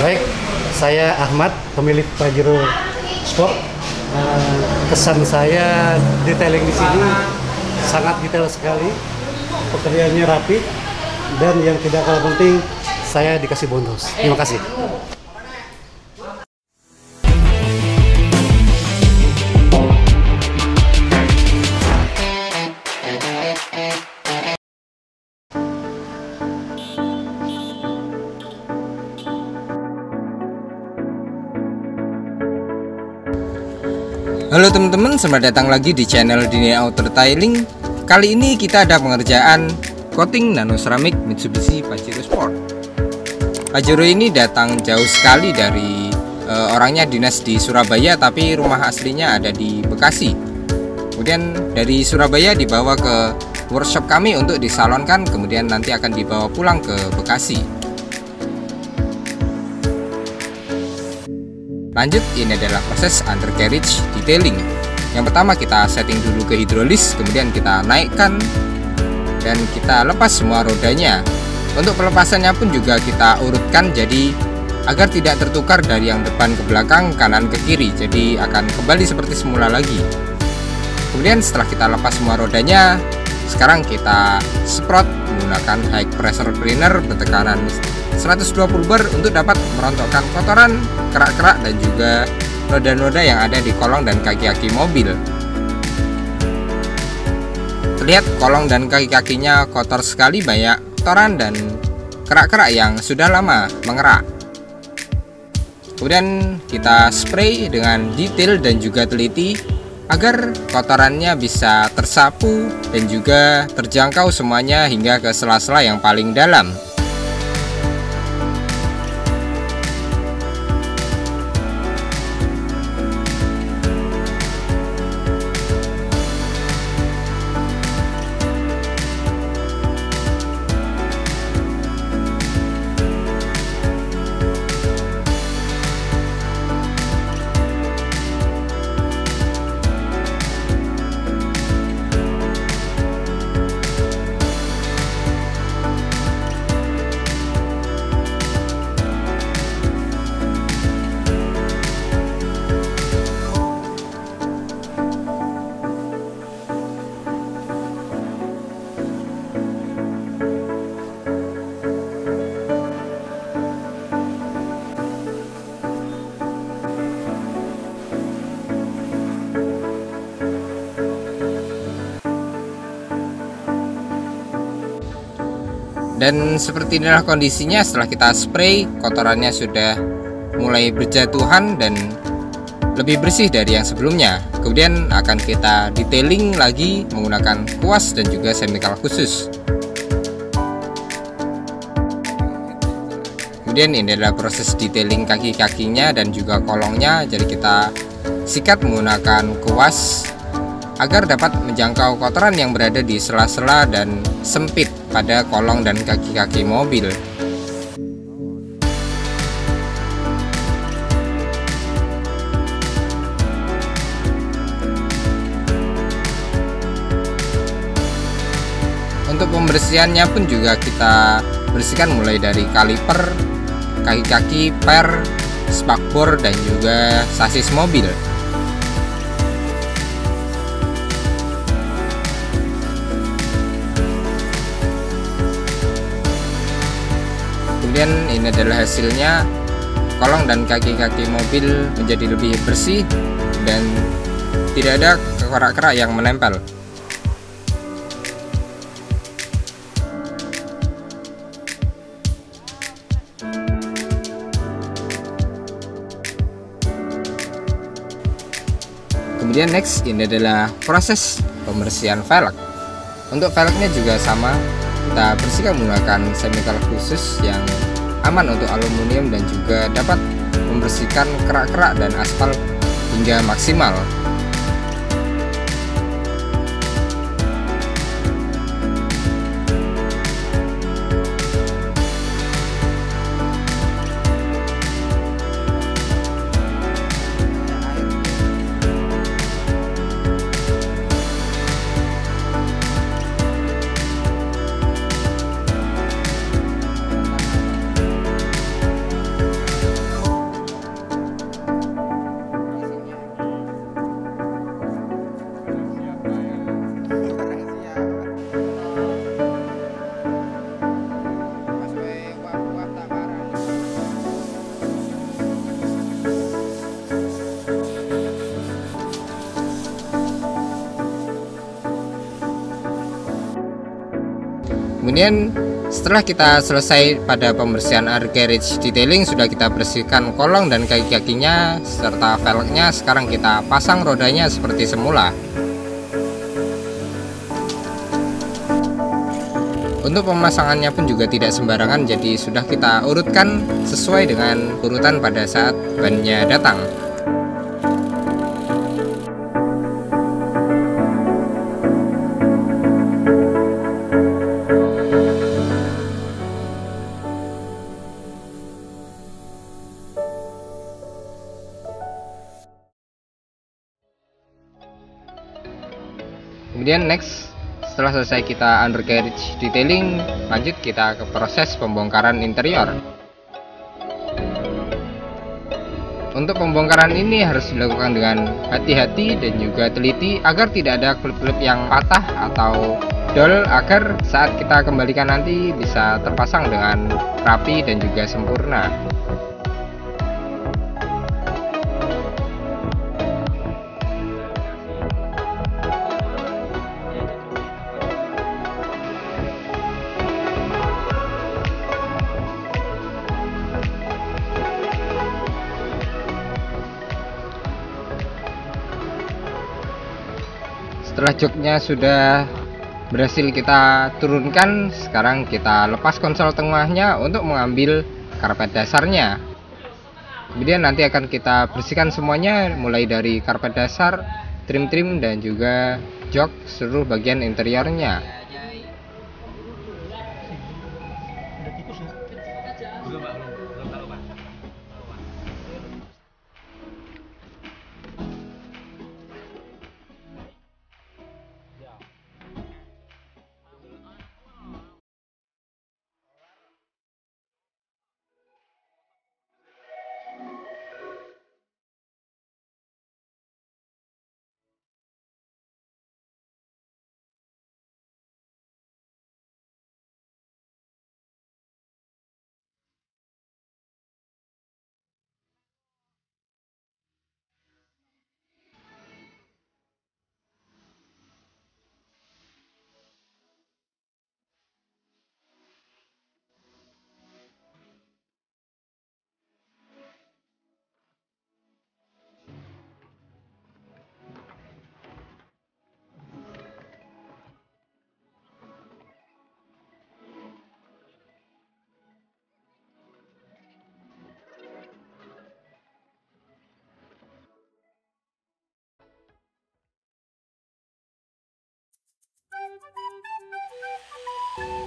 Baik, saya Ahmad, pemilik Pajero Sport. Kesan saya detailing di sini sangat detail sekali, pekerjaannya rapi, dan yang tidak kalah penting, saya dikasih bonus. Terima kasih. Halo teman-teman, selamat datang lagi di channel Dini Auto Detailing. Kali ini kita ada pengerjaan coating nano ceramic Mitsubishi Pajero Sport. Pajero ini datang jauh sekali dari orangnya dinas di Surabaya, tapi rumah aslinya ada di Bekasi. Kemudian dari Surabaya dibawa ke workshop kami untuk disalonkan, kemudian nanti akan dibawa pulang ke Bekasi. Lanjut, ini adalah proses undercarriage detailing. Yang pertama kita setting dulu ke hidrolis, kemudian kita naikkan dan kita lepas semua rodanya. Untuk pelepasannya pun juga kita urutkan jadi agar tidak tertukar dari yang depan ke belakang, kanan ke kiri, jadi akan kembali seperti semula lagi. Kemudian setelah kita lepas semua rodanya, sekarang kita semprot menggunakan high pressure cleaner bertekanan 120 bar untuk dapat merontokkan kotoran, kerak-kerak, dan juga noda-noda yang ada di kolong dan kaki-kaki mobil. Terlihat kolong dan kaki-kakinya kotor sekali, banyak kotoran dan kerak-kerak yang sudah lama mengerak. Kemudian kita spray dengan detail dan juga teliti agar kotorannya bisa tersapu dan juga terjangkau semuanya hingga ke sela-sela yang paling dalam. Dan seperti inilah kondisinya setelah kita spray, kotorannya sudah mulai berjatuhan dan lebih bersih dari yang sebelumnya. Kemudian akan kita detailing lagi menggunakan kuas dan juga chemical khusus. Kemudian ini adalah proses detailing kaki-kakinya dan juga kolongnya. Jadi kita sikat menggunakan kuas agar dapat menjangkau kotoran yang berada di sela-sela dan sempit pada kolong dan kaki-kaki mobil. Untuk pembersihannya pun juga kita bersihkan mulai dari kaliper, kaki-kaki, per, spakbor, dan juga sasis mobil. Kemudian ini adalah hasilnya, kolong dan kaki-kaki mobil menjadi lebih bersih dan tidak ada kerak-kerak yang menempel. Kemudian next, ini adalah proses pembersihan velg. Untuk velgnya juga sama, kita bersihkan menggunakan chemical khusus yang aman untuk aluminium dan juga dapat membersihkan kerak-kerak dan aspal hingga maksimal. Kemudian setelah kita selesai pada pembersihan undercarriage detailing, sudah kita bersihkan kolong dan kaki-kakinya serta velgnya. Sekarang kita pasang rodanya seperti semula. Untuk pemasangannya pun juga tidak sembarangan, jadi sudah kita urutkan sesuai dengan urutan pada saat bannya datang. Kemudian next, setelah selesai kita undercarriage detailing, lanjut kita ke proses pembongkaran interior. Untuk pembongkaran ini harus dilakukan dengan hati-hati dan juga teliti agar tidak ada klip-klip yang patah atau dol, agar saat kita kembalikan nanti bisa terpasang dengan rapi dan juga sempurna. Setelah joknya sudah berhasil kita turunkan, sekarang kita lepas konsol tengahnya untuk mengambil karpet dasarnya. Kemudian nanti akan kita bersihkan semuanya, mulai dari karpet dasar, trim-trim, dan juga jok seluruh bagian interiornya.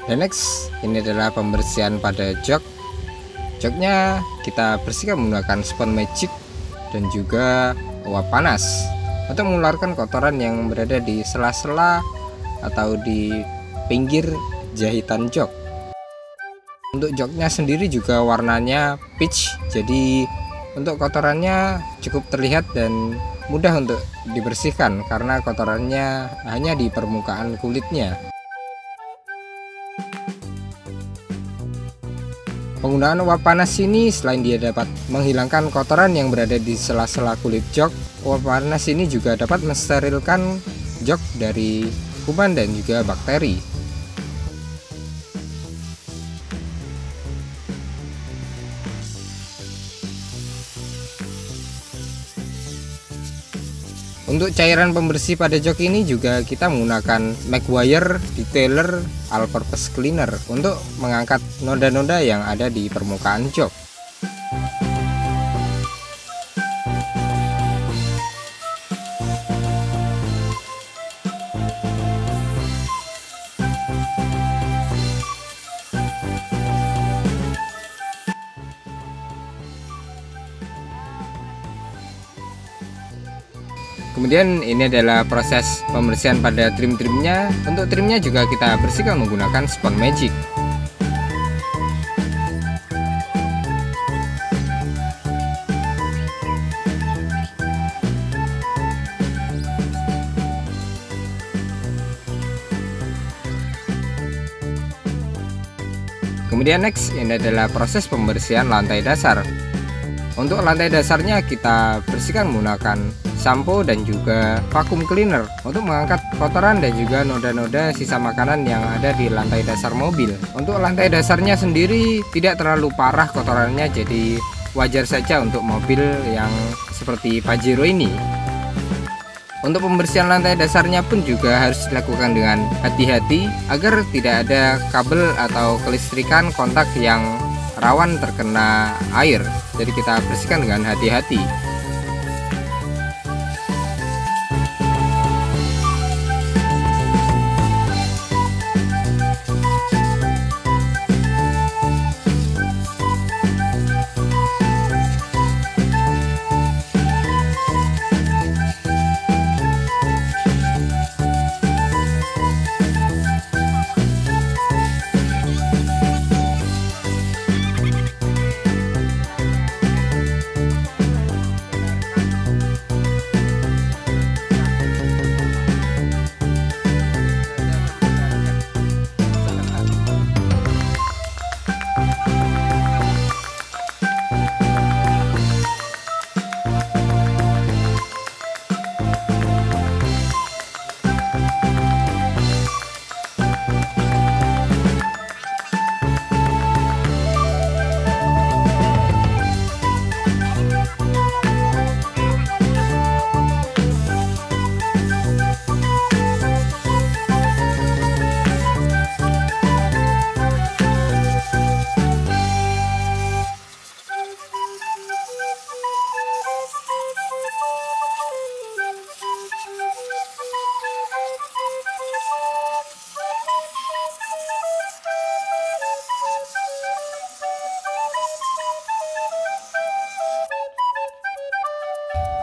Dan next, ini adalah pembersihan pada jok. Joknya kita bersihkan menggunakan spon magic dan juga uap panas untuk mengeluarkan kotoran yang berada di sela-sela atau di pinggir jahitan jok. Untuk joknya sendiri juga warnanya peach, jadi untuk kotorannya cukup terlihat dan mudah untuk dibersihkan karena kotorannya hanya di permukaan kulitnya. Penggunaan uap panas ini selain dia dapat menghilangkan kotoran yang berada di sela-sela kulit jok, uap panas ini juga dapat mensterilkan jok dari kuman dan juga bakteri. Untuk cairan pembersih pada jok ini juga kita menggunakan Meguiar Detailer All Purpose Cleaner untuk mengangkat noda-noda yang ada di permukaan jok. Kemudian ini adalah proses pembersihan pada trim-trimnya. Untuk trimnya juga kita bersihkan menggunakan spon magic. Kemudian next, ini adalah proses pembersihan lantai dasar. Untuk lantai dasarnya kita bersihkan menggunakan sampo dan juga vacuum cleaner untuk mengangkat kotoran dan juga noda-noda sisa makanan yang ada di lantai dasar mobil. Untuk lantai dasarnya sendiri tidak terlalu parah kotorannya, jadi wajar saja untuk mobil yang seperti Pajero ini. Untuk pembersihan lantai dasarnya pun juga harus dilakukan dengan hati-hati agar tidak ada kabel atau kelistrikan kontak yang rawan terkena air. Jadi kita bersihkan dengan hati-hati.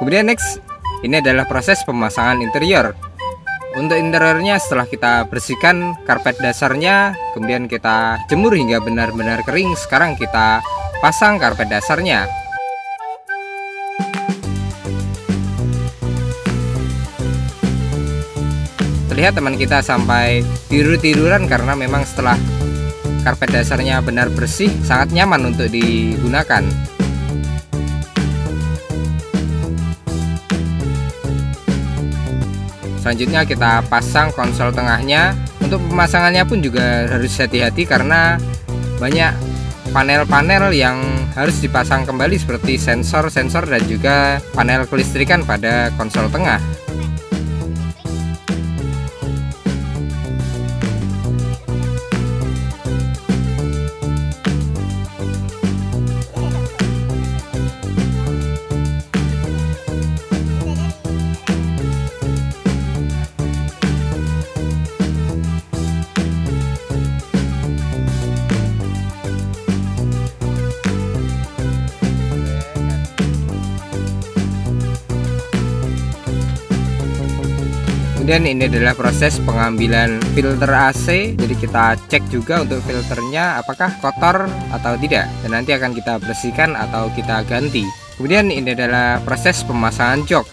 Kemudian next, ini adalah proses pemasangan interior. Untuk interiornya setelah kita bersihkan karpet dasarnya, kemudian kita jemur hingga benar-benar kering. Sekarang kita pasang karpet dasarnya. Terlihat teman kita sampai tidur-tiduran karena memang setelah karpet dasarnya benar bersih, sangat nyaman untuk digunakan. Selanjutnya kita pasang konsol tengahnya. Untuk pemasangannya pun juga harus hati-hati karena banyak panel-panel yang harus dipasang kembali seperti sensor-sensor dan juga panel kelistrikan pada konsol tengah. Kemudian ini adalah proses pengambilan filter AC. Jadi kita cek juga untuk filternya apakah kotor atau tidak, dan nanti akan kita bersihkan atau kita ganti. Kemudian ini adalah proses pemasangan jok.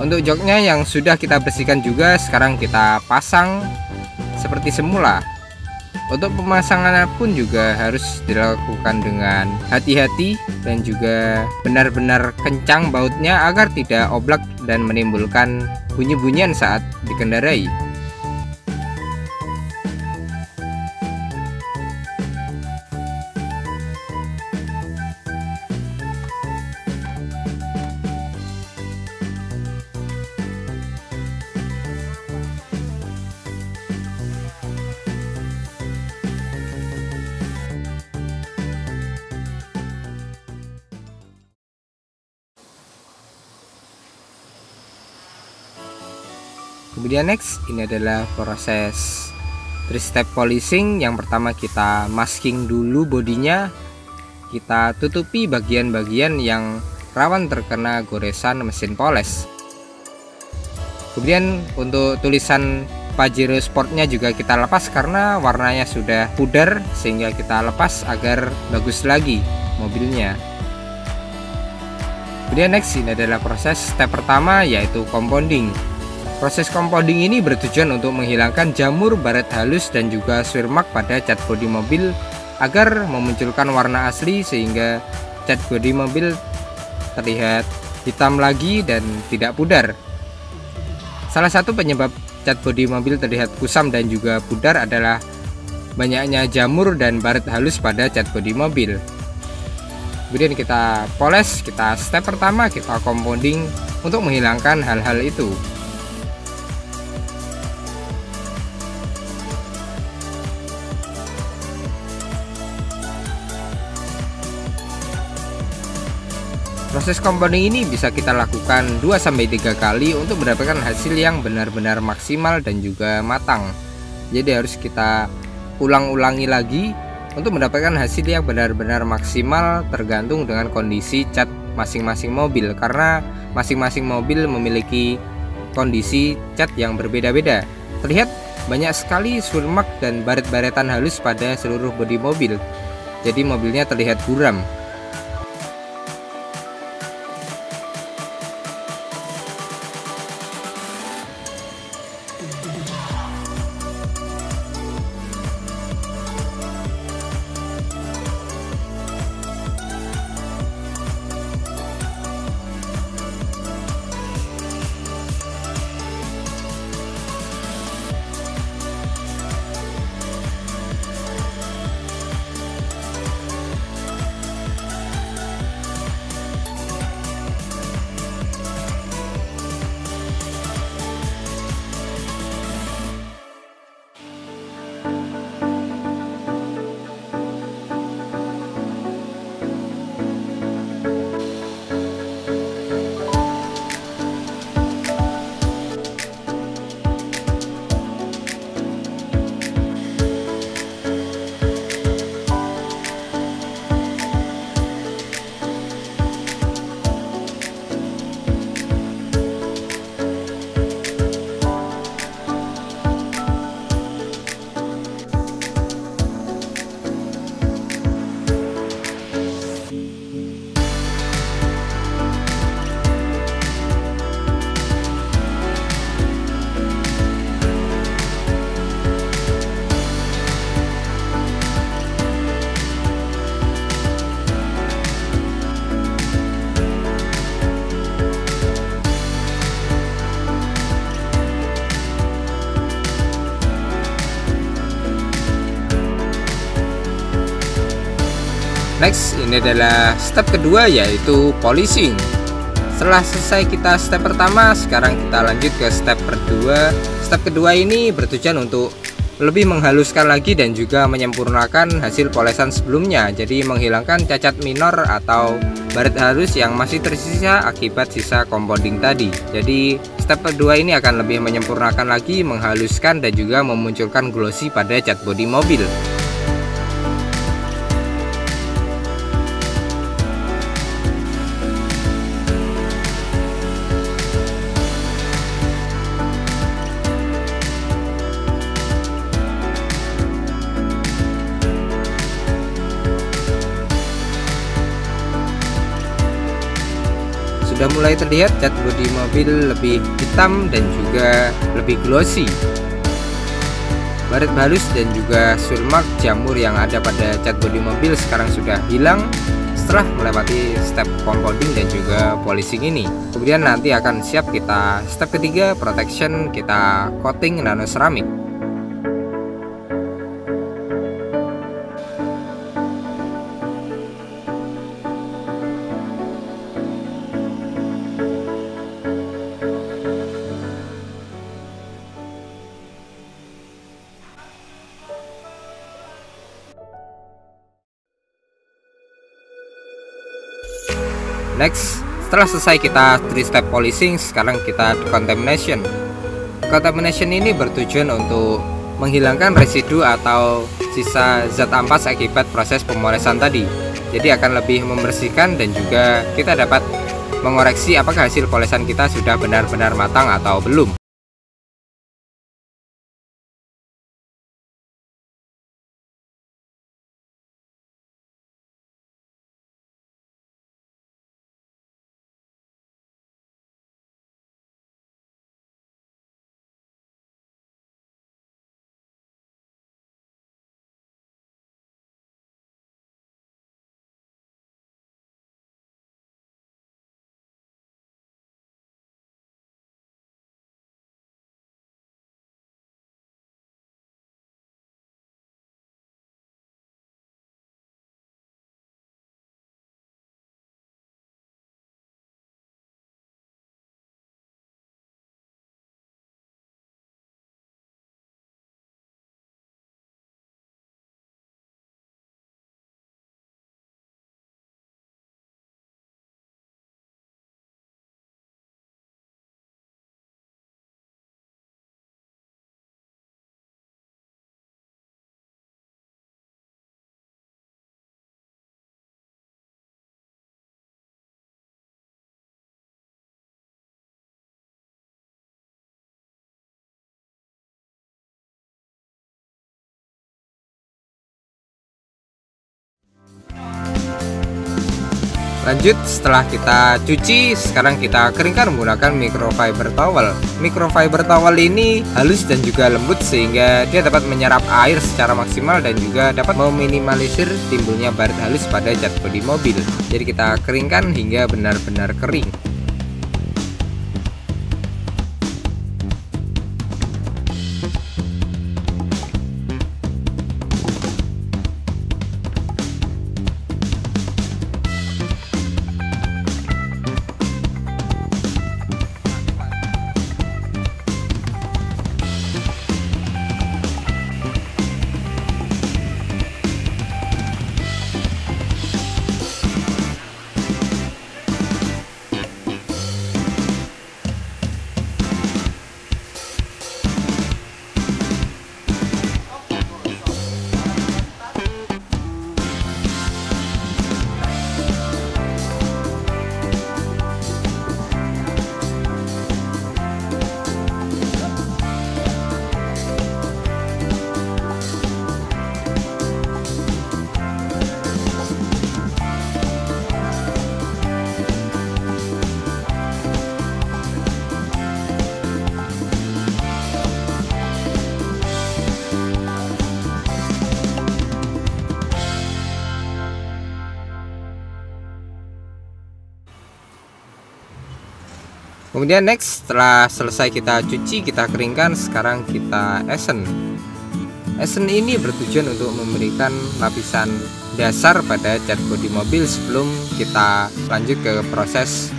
Untuk joknya yang sudah kita bersihkan juga sekarang kita pasang seperti semula. Untuk pemasangannya pun juga harus dilakukan dengan hati-hati dan juga benar-benar kencang bautnya agar tidak oblak dan menimbulkan bunyi-bunyian saat dikendarai. Kemudian next, ini adalah proses 3-step polishing. Yang pertama kita masking dulu bodinya. Kita tutupi bagian-bagian yang rawan terkena goresan mesin poles. Kemudian untuk tulisan Pajero Sportnya juga kita lepas karena warnanya sudah pudar, sehingga kita lepas agar bagus lagi mobilnya. Kemudian next, ini adalah proses step pertama, yaitu compounding. Proses compounding ini bertujuan untuk menghilangkan jamur, baret halus, dan juga swear mark pada cat bodi mobil agar memunculkan warna asli, sehingga cat bodi mobil terlihat hitam lagi dan tidak pudar. Salah satu penyebab cat bodi mobil terlihat kusam dan juga pudar adalah banyaknya jamur dan baret halus pada cat bodi mobil. Kemudian kita poles, kita step pertama kita compounding untuk menghilangkan hal-hal itu. Proses compounding ini bisa kita lakukan 2-3 kali untuk mendapatkan hasil yang benar-benar maksimal dan juga matang. Jadi harus kita ulang-ulangi lagi untuk mendapatkan hasil yang benar-benar maksimal, tergantung dengan kondisi cat masing-masing mobil, karena masing-masing mobil memiliki kondisi cat yang berbeda-beda. Terlihat banyak sekali swirl mark dan baret-baretan halus pada seluruh bodi mobil, jadi mobilnya terlihat buram. Next, ini adalah step kedua, yaitu polishing. Setelah selesai kita step pertama, sekarang kita lanjut ke step kedua. Step kedua ini bertujuan untuk lebih menghaluskan lagi dan juga menyempurnakan hasil polesan sebelumnya. Jadi menghilangkan cacat minor atau baret halus yang masih tersisa akibat sisa compounding tadi. Jadi step kedua ini akan lebih menyempurnakan lagi, menghaluskan dan juga memunculkan glossy pada cat bodi mobil. Sudah mulai terlihat cat bodi mobil lebih hitam dan juga lebih glossy. Baret halus dan juga swirl mark jamur yang ada pada cat bodi mobil sekarang sudah hilang setelah melewati step compounding dan juga polishing ini. Kemudian nanti akan siap kita step ketiga, protection, kita coating nano ceramic. Next, setelah selesai kita 3 step polishing, sekarang kita decontamination. Decontamination ini bertujuan untuk menghilangkan residu atau sisa zat ampas akibat proses pemolesan tadi. Jadi akan lebih membersihkan dan juga kita dapat mengoreksi apakah hasil polesan kita sudah benar-benar matang atau belum. Lanjut, setelah kita cuci, sekarang kita keringkan menggunakan microfiber towel. Microfiber towel ini halus dan juga lembut sehingga dia dapat menyerap air secara maksimal dan juga dapat meminimalisir timbulnya baret halus pada cat bodi mobil. Jadi kita keringkan hingga benar-benar kering. Kemudian next, setelah selesai kita cuci, kita keringkan, sekarang kita esen. Esen ini bertujuan untuk memberikan lapisan dasar pada cat bodi mobil sebelum kita lanjut ke proses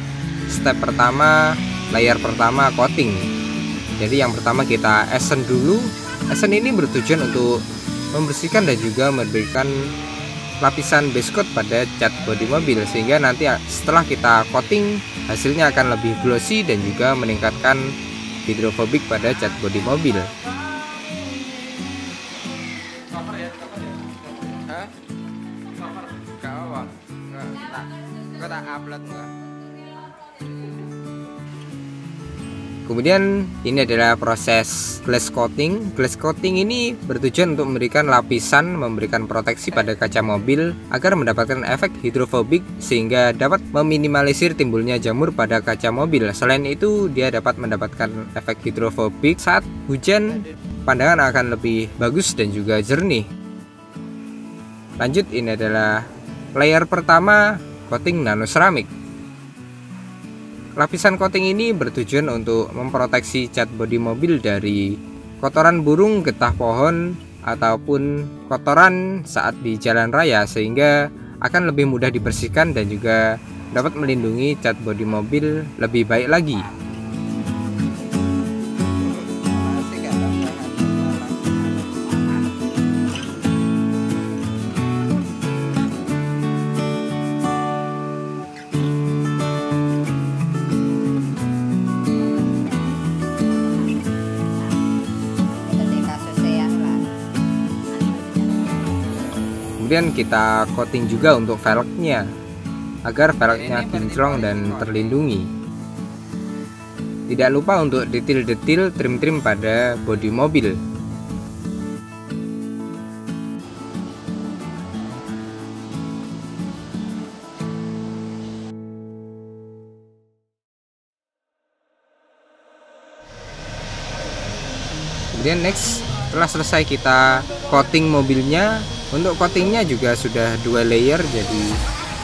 step pertama, layer pertama coating. Jadi yang pertama kita esen dulu. Esen ini bertujuan untuk membersihkan dan juga memberikan lapisan base coat pada cat bodi mobil, sehingga nanti setelah kita coating hasilnya akan lebih glossy dan juga meningkatkan hidrofobik pada cat bodi mobil. Kemudian ini adalah proses glass coating. Glass coating ini bertujuan untuk memberikan lapisan, memberikan proteksi pada kaca mobil agar mendapatkan efek hidrofobik sehingga dapat meminimalisir timbulnya jamur pada kaca mobil. Selain itu, dia dapat mendapatkan efek hidrofobik saat hujan, pandangan akan lebih bagus dan juga jernih. Lanjut, ini adalah layer pertama, coating nanoseramik. Lapisan coating ini bertujuan untuk memproteksi cat bodi mobil dari kotoran burung, getah pohon, ataupun kotoran saat di jalan raya, sehingga akan lebih mudah dibersihkan dan juga dapat melindungi cat bodi mobil lebih baik lagi. Kemudian kita coating juga untuk velgnya agar velgnya kinclong dan terlindungi. Tidak lupa untuk detail-detail trim-trim pada bodi mobil. Kemudian next, setelah selesai kita coating mobilnya, untuk coatingnya juga sudah 2 layer, jadi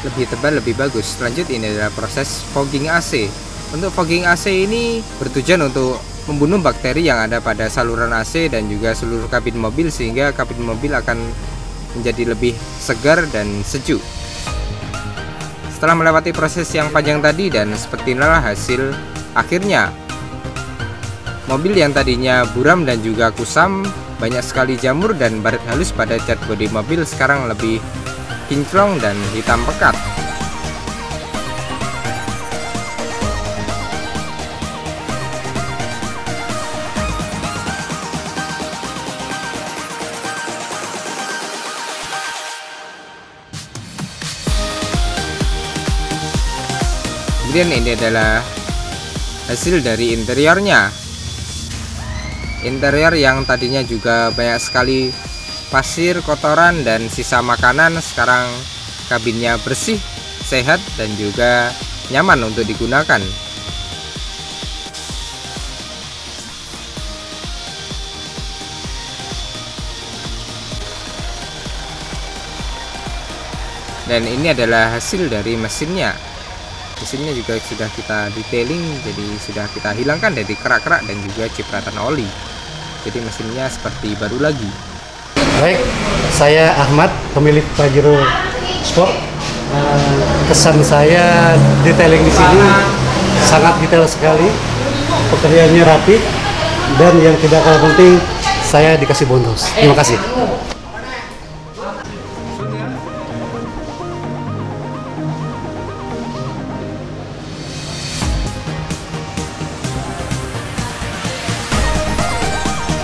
lebih tebal, lebih bagus. Lanjut, ini adalah proses fogging AC. Untuk fogging AC ini bertujuan untuk membunuh bakteri yang ada pada saluran AC dan juga seluruh kabin mobil, sehingga kabin mobil akan menjadi lebih segar dan sejuk. Setelah melewati proses yang panjang tadi, dan seperti inilah hasil akhirnya. Mobil yang tadinya buram dan juga kusam, banyak sekali jamur dan baret halus pada cat bodi mobil, sekarang lebih kinclong dan hitam pekat. Kemudian ini adalah hasil dari interiornya. Interior yang tadinya juga banyak sekali pasir, kotoran, dan sisa makanan, sekarang kabinnya bersih sehat dan juga nyaman untuk digunakan. Dan ini adalah hasil dari mesinnya. Mesinnya juga sudah kita detailing, jadi sudah kita hilangkan dari kerak-kerak dan juga cipratan oli. Jadi mesinnya seperti baru lagi. Baik, saya Ahmad, pemilik Pajero Sport. Kesan saya detailing di sini sangat detail sekali, pekerjaannya rapi, dan yang tidak kalah penting, saya dikasih bonus. Terima kasih.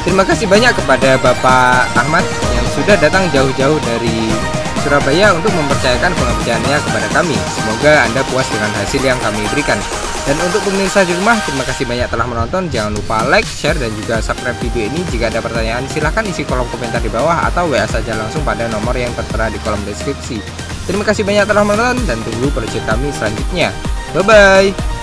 Terima kasih banyak kepada Bapak Ahmad yang sudah datang jauh-jauh dari Surabaya untuk mempercayakan pengerjaannya kepada kami. Semoga Anda puas dengan hasil yang kami berikan. Dan untuk pemirsa di rumah, terima kasih banyak telah menonton. Jangan lupa like, share, dan juga subscribe video ini. Jika ada pertanyaan, silahkan isi kolom komentar di bawah atau WA saja langsung pada nomor yang tertera di kolom deskripsi. Terima kasih banyak telah menonton dan tunggu project kami selanjutnya. Bye-bye!